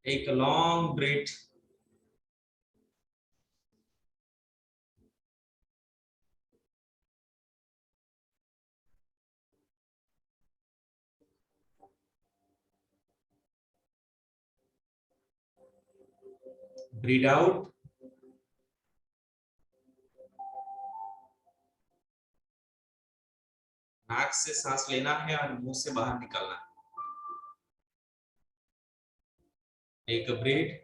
Take a long breath. Breathe out. नाक से सांस लेना है और मुंह से बाहर निकालना है. Take a breath.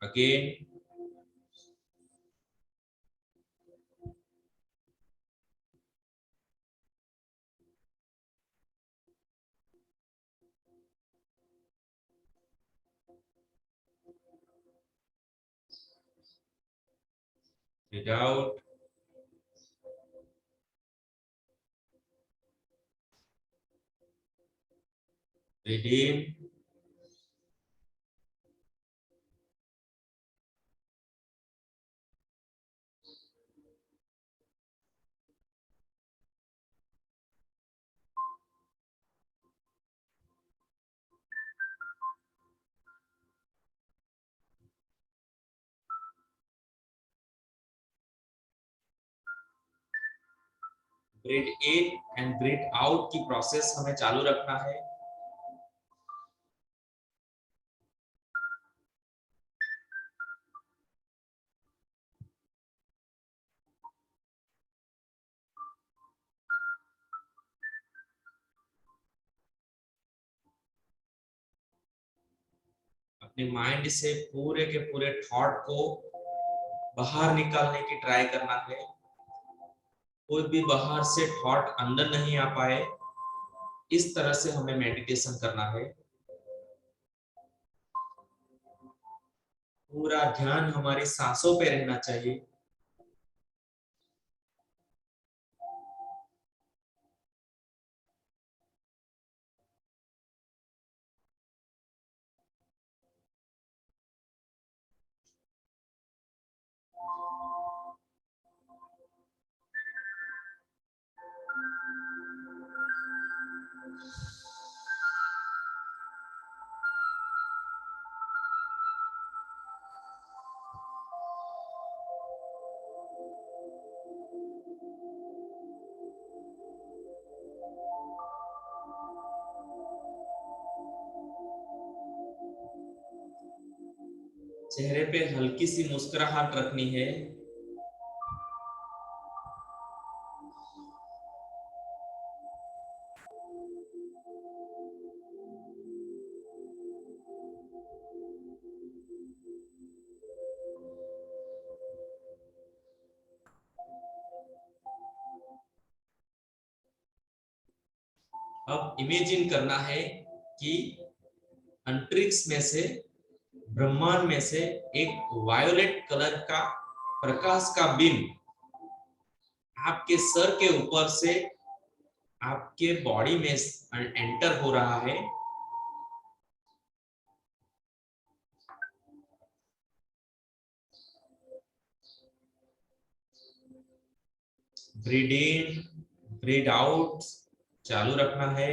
Again. Breathe out. Breathe in. Breathe in and breathe out की प्रोसेस हमें चालू रखना है. अपने माइंड से पूरे के पूरे थॉट को बाहर निकालने की ट्राई करना है. कोई भी बाहर से थॉट अंदर नहीं आ पाए, इस तरह से हमें मेडिटेशन करना है. पूरा ध्यान हमारी सांसों पे रहना चाहिए. चेहरे पे हल्की सी मुस्कुराहट रखनी है. अब इमेजिन करना है कि अंतरिक्ष में से, ब्रह्मांड में से एक वायोलेट कलर का प्रकाश का बीम आपके सर के ऊपर से आपके बॉडी में एंटर हो रहा है. ब्रीथ इन, ब्रीथ आउट चालू रखना है.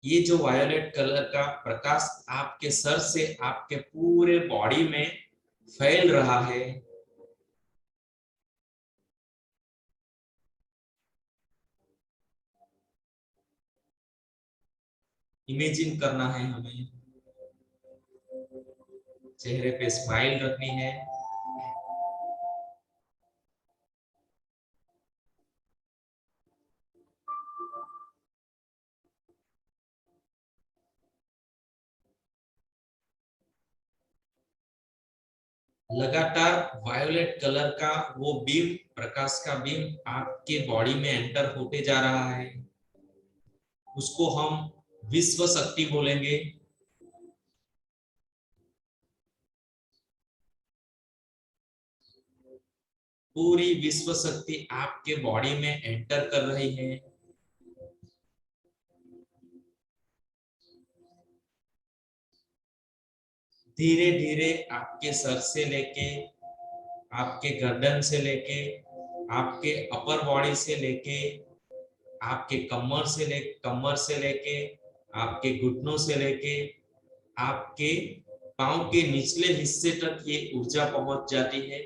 ये जो वायोलेट कलर का प्रकाश आपके सर से आपके पूरे बॉडी में फैल रहा है. इमेजिन करना है हमें. चेहरे पे स्माइल रखनी है. लगातार वायोलेट कलर का वो बीम, प्रकाश का बीम आपके बॉडी में एंटर होते जा रहा है, उसको हम विश्व शक्ति बोलेंगे। पूरी विश्व शक्ति आपके बॉडी में एंटर कर रही है। धीरे धीरे आपके सर से लेके, आपके गर्दन से लेके, आपके अपर बॉडी से लेके, आपके कमर से लेके, आपके घुटनों से लेके, आपके पांव के निचले हिस्से तक ये ऊर्जा पहुंच जाती है।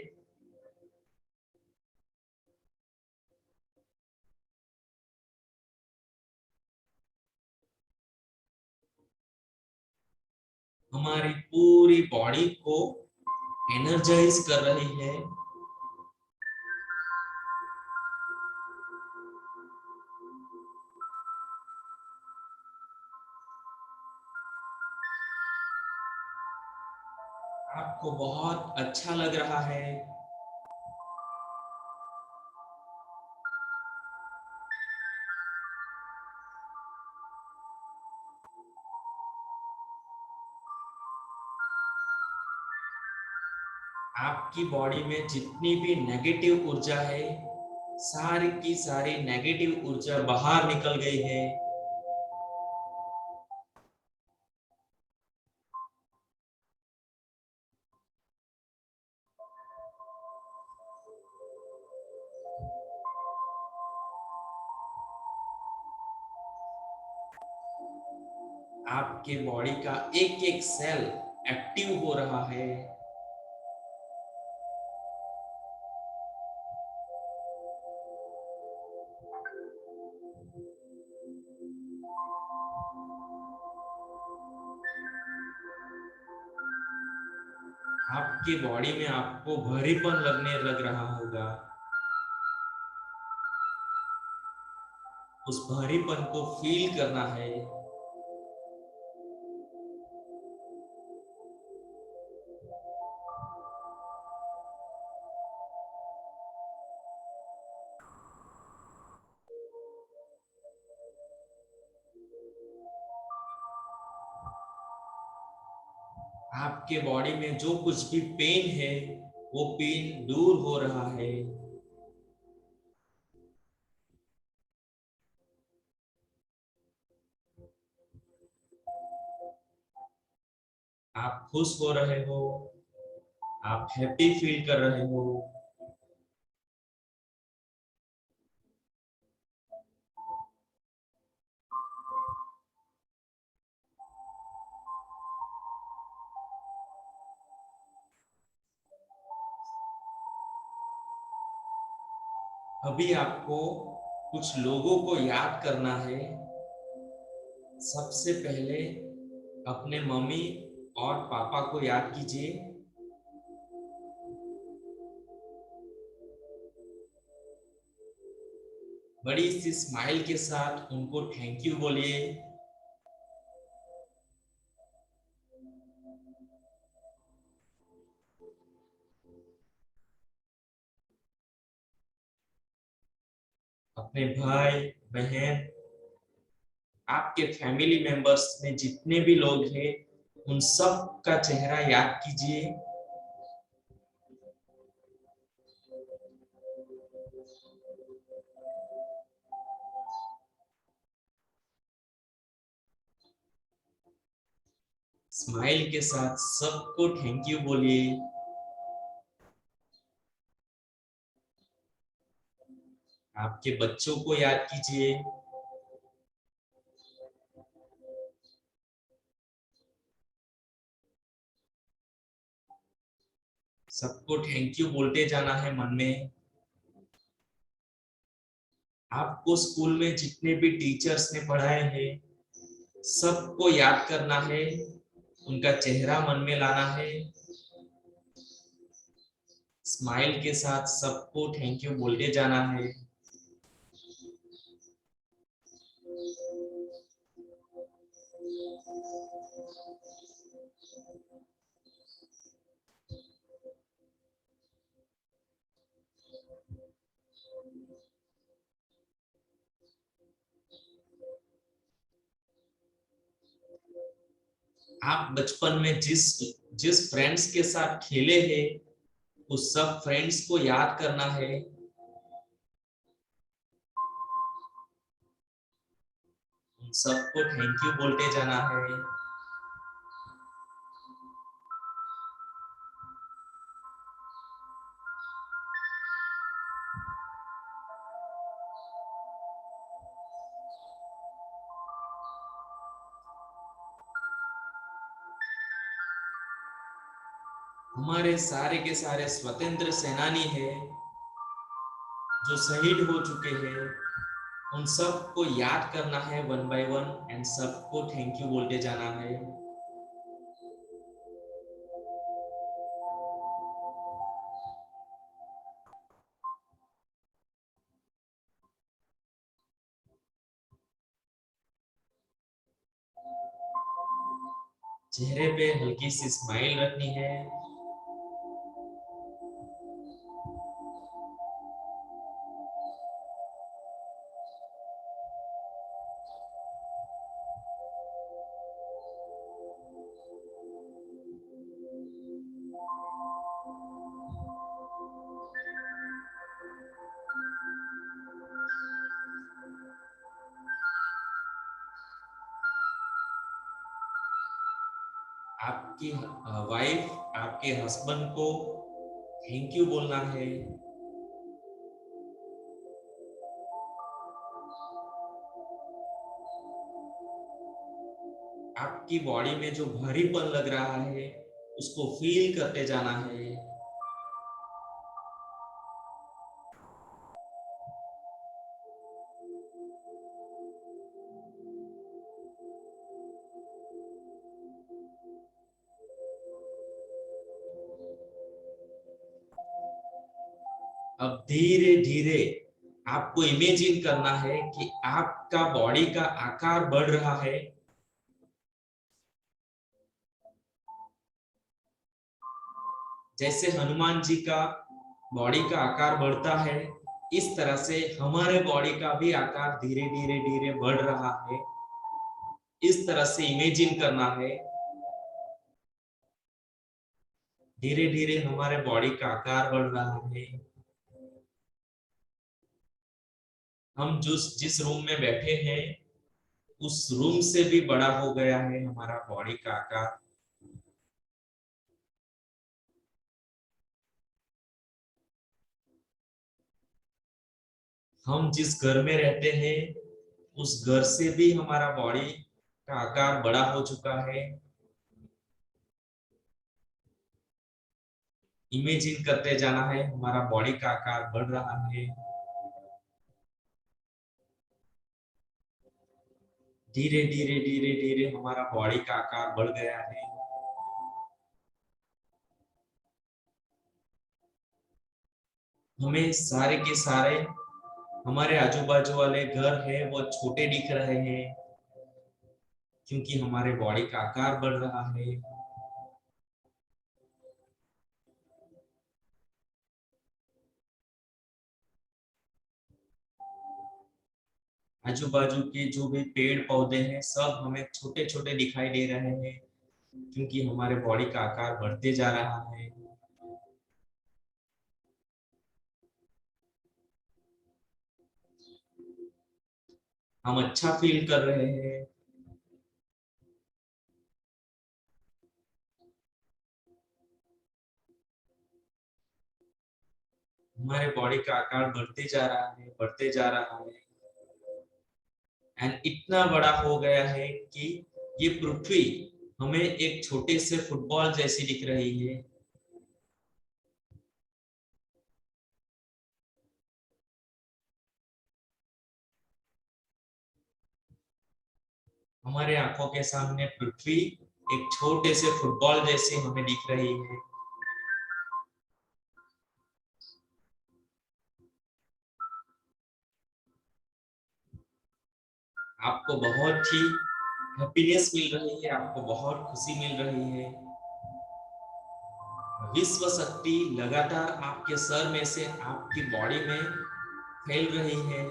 हमारी पूरी बॉडी को एनर्जाइज कर रही है। आपको बहुत अच्छा लग रहा है। आपकी बॉडी में जितनी भी नेगेटिव ऊर्जा है, सारी की सारी नेगेटिव ऊर्जा बाहर निकल गई है। आपके बॉडी का एक एक सेल एक्टिव हो रहा है। आपके बॉडी में आपको भारीपन लगने लग रहा होगा। उस भारीपन को फील करना है। आपके बॉडी में जो कुछ भी पेन है, वो पेन दूर हो रहा है। आप खुश हो रहे हो, आप हैप्पी फील कर रहे हो। अभी आपको कुछ लोगों को याद करना है। सबसे पहले अपने मम्मी और पापा को याद कीजिए। बड़ी सी स्माइल के साथ उनको थैंक यू बोलिए। अपने भाई बहन, आपके फैमिली मेंबर्स में जितने भी लोग हैं, उन सब का चेहरा याद कीजिए। स्माइल के साथ सबको थैंक यू बोलिए। आपके बच्चों को याद कीजिए। सबको थैंक यू बोलते जाना है मन में। आपको स्कूल में जितने भी टीचर्स ने पढ़ाए हैं, सबको याद करना है, उनका चेहरा मन में लाना है। स्माइल के साथ सबको थैंक यू बोलते जाना है। आप बचपन में जिस जिस फ्रेंड्स के साथ खेले हैं उस सब फ्रेंड्स को याद करना है। उन सबको थैंक यू बोलते जाना है। हमारे सारे के सारे स्वतंत्र सेनानी हैं जो शहीद हो चुके हैं, उन सबको याद करना है वन बाय वन एंड सबको थैंक यू बोलते जाना है। चेहरे पे हल्की सी स्माइल रखनी है। आपकी वाइफ आपके हस्बैंड को थैंक यू बोलना है। आपकी बॉडी में जो भारीपन लग रहा है उसको फील करते जाना है। अब धीरे धीरे आपको इमेजिन करना है कि आपका बॉडी का आकार बढ़ रहा है। जैसे हनुमान जी का बॉडी का आकार बढ़ता है, इस तरह से हमारे बॉडी का भी आकार धीरे धीरे धीरे बढ़ रहा है। इस तरह से इमेजिन करना है। धीरे धीरे हमारे बॉडी का आकार बढ़ रहा है। हम जिस रूम में बैठे हैं उस रूम से भी बड़ा हो गया है हमारा बॉडी का आकार। हम जिस घर में रहते हैं उस घर से भी हमारा बॉडी का आकार बड़ा हो चुका है। इमेजिन करते जाना है हमारा बॉडी का आकार बढ़ रहा है। धीरे धीरे धीरे धीरे हमारा बॉडी का आकार बढ़ गया है। हमें सारे के सारे हमारे आजू बाजू वाले घर है वो छोटे दिख रहे हैं क्योंकि हमारे बॉडी का आकार बढ़ रहा है। आजू बाजू के जो भी पेड़ पौधे हैं सब हमें छोटे छोटे दिखाई दे रहे हैं क्योंकि हमारे बॉडी का आकार बढ़ते जा रहा है। हम अच्छा फील कर रहे हैं। हमारे बॉडी का आकार बढ़ते जा रहा है, बढ़ते जा रहा है एंड इतना बड़ा हो गया है कि ये पृथ्वी हमें एक छोटे से फुटबॉल जैसी दिख रही है। हमारे आंखों के सामने पृथ्वी एक छोटे से फुटबॉल जैसी हमें दिख रही है। आपको बहुत ही हैप्पीनेस मिल रही है, आपको बहुत खुशी मिल रही है। विश्व शक्ति लगातार आपके सर में से आपकी बॉडी में फैल रही है।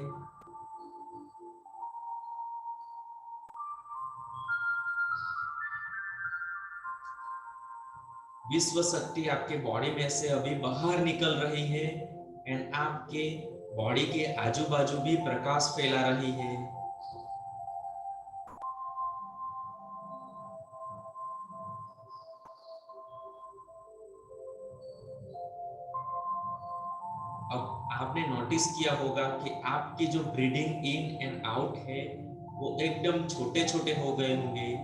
विश्व शक्ति आपके बॉडी में से अभी बाहर निकल रही है एंड आपके बॉडी के आजू बाजू भी प्रकाश फैला रही है। अब आपने नोटिस किया होगा कि आपकी जो ब्रीडिंग इन एंड आउट है वो एकदम छोटे छोटे हो गए होंगे।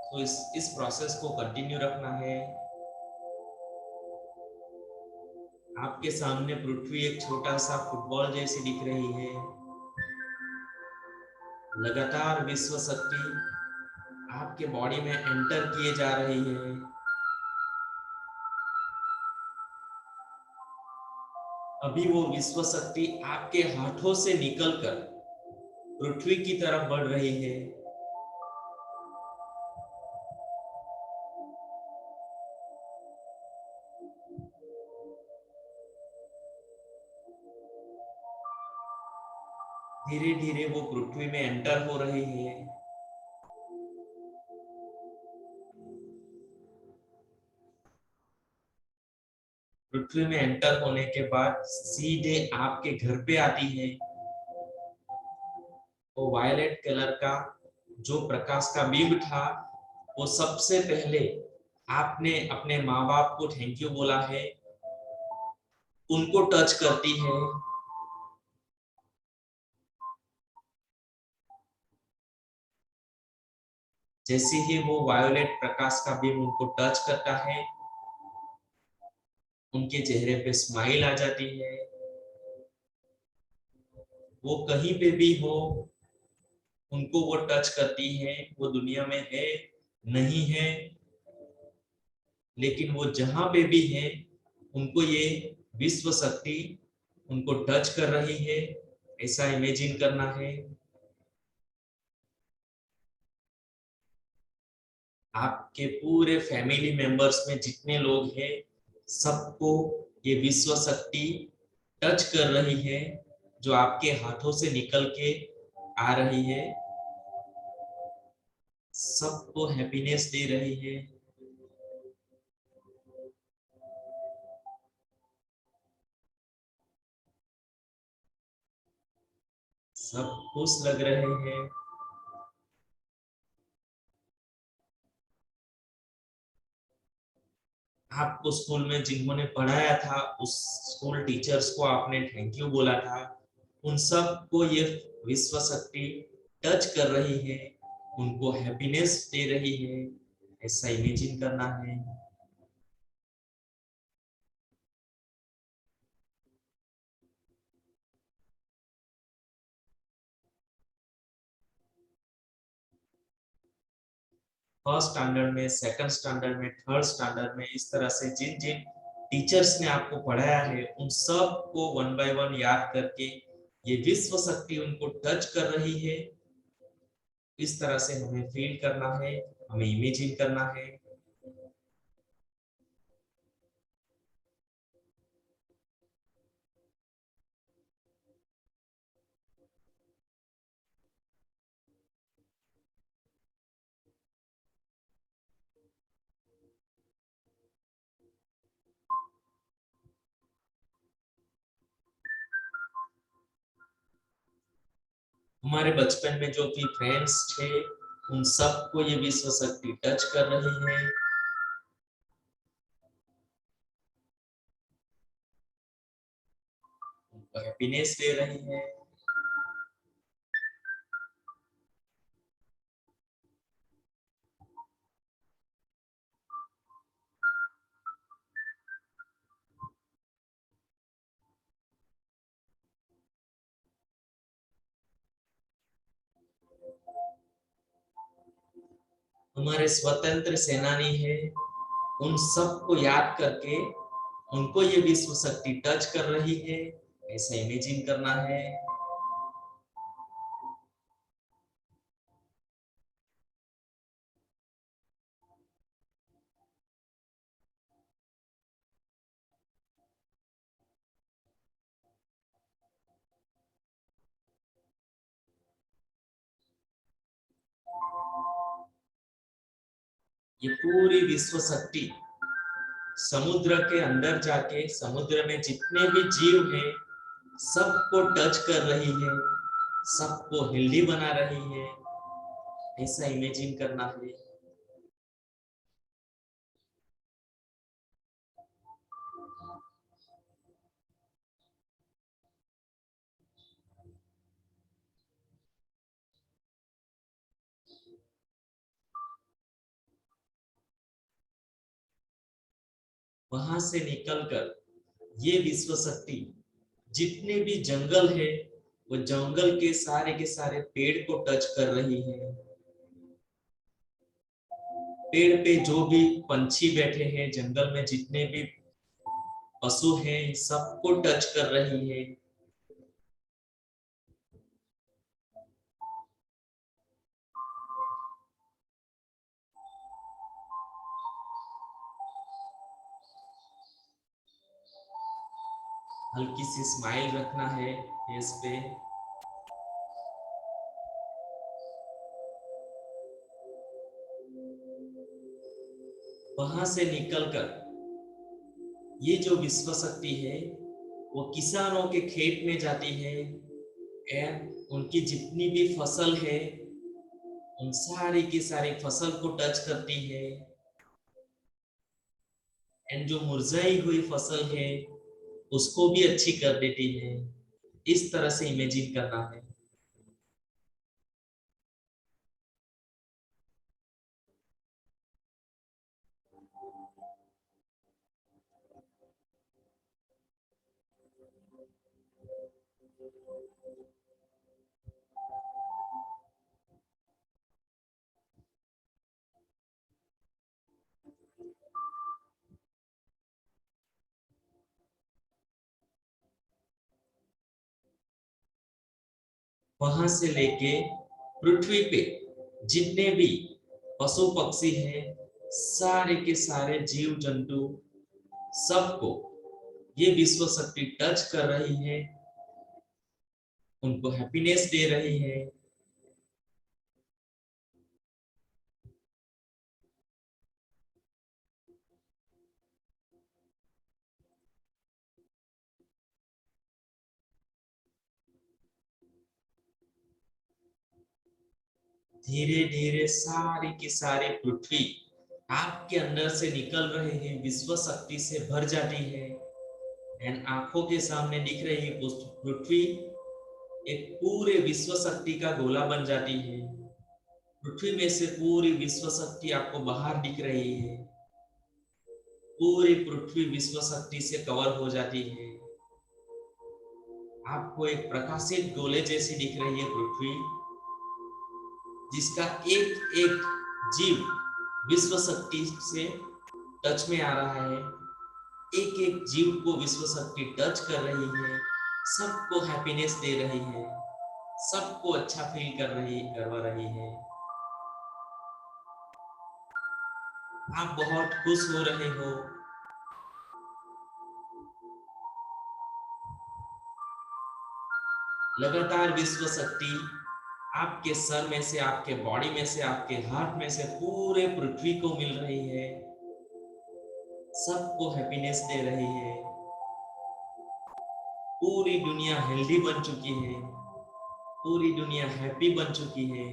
तो इस प्रोसेस को कंटिन्यू रखना है। आपके सामने पृथ्वी एक छोटा सा फुटबॉल जैसी दिख रही है। लगातार विश्व शक्ति आपके बॉडी में एंटर किए जा रही है। अभी वो विश्व शक्ति आपके हाथों से निकलकर पृथ्वी की तरफ बढ़ रही है। धीरे धीरे वो पृथ्वी में एंटर हो रही है। पृथ्वी में एंटर होने के बाद सीधे आपके घर पे आती है। वो वायलेट कलर का जो प्रकाश का बिंब था वो सबसे पहले आपने अपने माँ बाप को थैंक यू बोला है, उनको टच करती है। जैसे ही वो वायोलेट प्रकाश का बिंब उनको टच करता है उनके चेहरे पे स्माइल आ जाती है। वो कहीं पे भी हो उनको वो टच करती है। वो दुनिया में है नहीं है लेकिन वो जहां पे भी है उनको ये विश्व शक्ति उनको टच कर रही है, ऐसा इमेजिन करना है। आपके पूरे फैमिली मेंबर्स में जितने लोग हैं सबको ये विश्व शक्ति टच कर रही है, जो आपके हाथों से निकल के आ रही है, सबको हैप्पीनेस दे रही है। सब खुश लग रहे हैं। आपको स्कूल में जिन्होंने पढ़ाया था उस स्कूल टीचर्स को आपने थैंक यू बोला था, उन सब को ये विश्व शक्ति टच कर रही है, उनको हैप्पीनेस दे रही है, ऐसा इमेजिन करना है। फर्स्ट स्टैंडर्ड में, सेकंड स्टैंडर्ड में, थर्ड स्टैंडर्ड में, इस तरह से जिन जिन टीचर्स ने आपको पढ़ाया है उन सब को वन बाय वन याद करके ये विश्व शक्ति उनको टच कर रही है, इस तरह से हमें फील करना है, हमें इमेजिन करना है। हमारे बचपन में जो भी फ्रेंड्स थे उन सबको ये विश्व शक्ति टच कर रही है। उनको हैप्पीनेस दे रही है। हमारे स्वतंत्र सेनानी है, उन सबको याद करके उनको ये विश्व शक्ति टच कर रही है, ऐसा इमेजिन करना है। ये पूरी विश्व शक्ति समुद्र के अंदर जाके समुद्र में जितने भी जीव हैं सबको टच कर रही है, सबको हेल्दी बना रही है। ऐसा इमेजिन करना है। वहां से निकलकर ये विश्व शक्ति जितने भी जंगल है वो जंगल के सारे पेड़ को टच कर रही है। पेड़ पे जो भी पंछी बैठे हैं, जंगल में जितने भी पशु हैं, सबको टच कर रही है। हल्की सी स्माइल रखना है फेस पे। वहां से निकलकर ये जो विश्व शक्ति है वो किसानों के खेत में जाती है एंड उनकी जितनी भी फसल है उन सारी की सारी फसल को टच करती है। एंड जो मुरझाई हुई फसल है उसको भी अच्छी कर देती है। इस तरह से इमेजिन करना है। वहां से लेके पृथ्वी पे जितने भी पशु पक्षी हैं, सारे के सारे जीव जंतु सबको ये विश्व शक्ति टच कर रही है, उनको हैप्पीनेस दे रही है। धीरे धीरे सारी की सारी पृथ्वी आपके अंदर से निकल रही है, विश्व शक्ति से भर जाती है एंड आंखों के सामने दिख रही पृथ्वी एक पूरे विश्व शक्ति का गोला बन जाती है। पृथ्वी में से पूरी विश्व शक्ति आपको बाहर दिख रही है। पूरी पृथ्वी विश्व शक्ति से कवर हो जाती है। आपको एक प्रकाशित गोले जैसी दिख रही है पृथ्वी, जिसका एक एक जीव विश्व शक्ति से टच में आ रहा है। एक एक जीव को विश्व शक्ति टच कर रही है, सबको हैप्पीनेस दे रही है, सबको अच्छा फील करवा रही है। आप बहुत खुश हो रहे हो। लगातार विश्व शक्ति आपके सर में से, आपके बॉडी में से, आपके हाथ में से पूरे पृथ्वी को मिल रही है, सबको हैप्पीनेस दे रही है। पूरी दुनिया हेल्दी बन चुकी है, पूरी दुनिया हैप्पी बन चुकी है।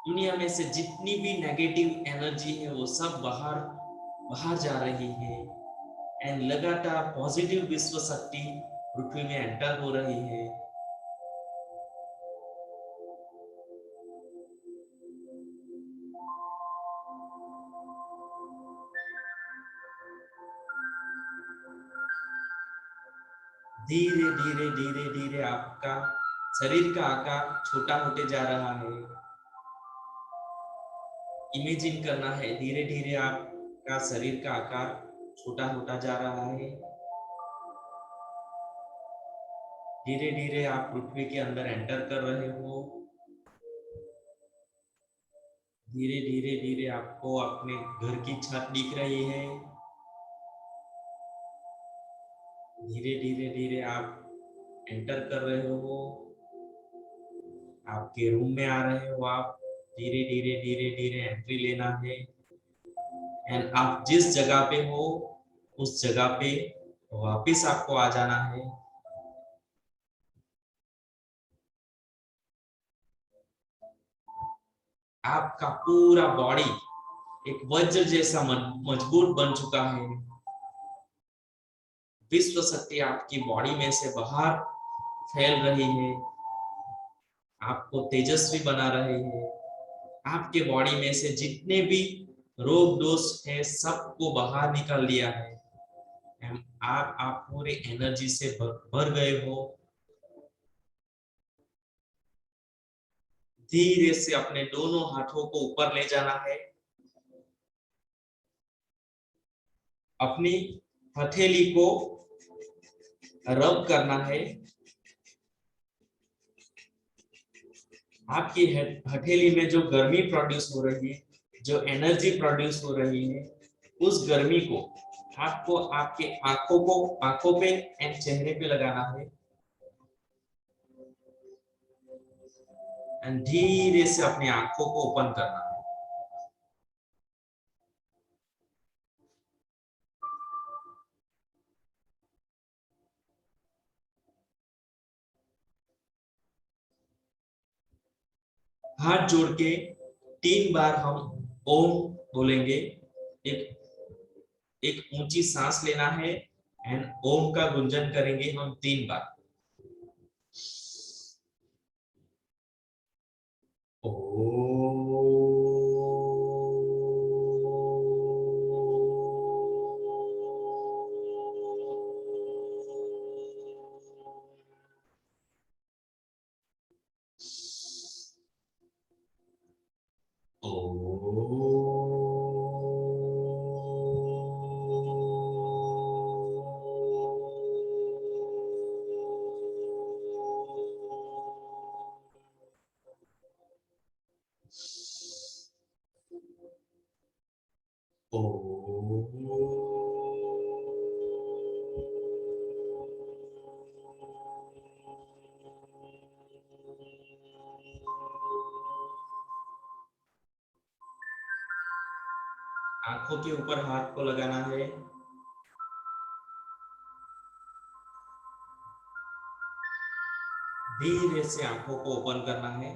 दुनिया में से जितनी भी नेगेटिव एनर्जी है वो सब बाहर बाहर जा रही है एंड लगातार पॉजिटिव विश्व शक्ति पृथ्वी में एंटर हो रही है। धीरे धीरे धीरे धीरे आपका शरीर का आकार छोटा होते जा रहा है। इमेजिन करना है धीरे धीरे आपका शरीर का आकार छोटा होता जा रहा है। धीरे धीरे आप पृथ्वी के अंदर एंटर कर रहे हो। धीरे धीरे धीरे आपको अपने घर की छत दिख रही है। धीरे धीरे धीरे आप एंटर कर रहे हो। आपके रूम में आ रहे हो आप, धीरे धीरे धीरे धीरे एंट्री लेना है। एंड आप जिस जगह पे हो उस जगह पे वापस आपको आ जाना है। आपका पूरा बॉडी एक वज्र जैसा मजबूत बन चुका है। विश्व शक्ति आपकी बॉडी में से बाहर फैल रही है, आपको तेजस्वी बना रहे हैं। आपके बॉडी में से जितने भी रोग दोष है सबको बाहर निकाल लिया है। आप पूरे एनर्जी से भर गए हो। धीरे से अपने दोनों हाथों को ऊपर ले जाना है। अपनी हथेली को रब करना है। आपकी हथेली में जो गर्मी प्रोड्यूस हो रही है, जो एनर्जी प्रोड्यूस हो रही है, उस गर्मी को आपको आपके आंखों पे एंड चेहरे पे लगाना है। एंड धीरे से अपनी आंखों को ओपन करना है। हाथ जोड़ के 3 बार हम ओम बोलेंगे। एक एक ऊंची सांस लेना है एंड ओम का गुंजन करेंगे हम 3 बार। आंखों के ऊपर हाथ को लगाना है। धीरे से आंखों को ओपन करना है।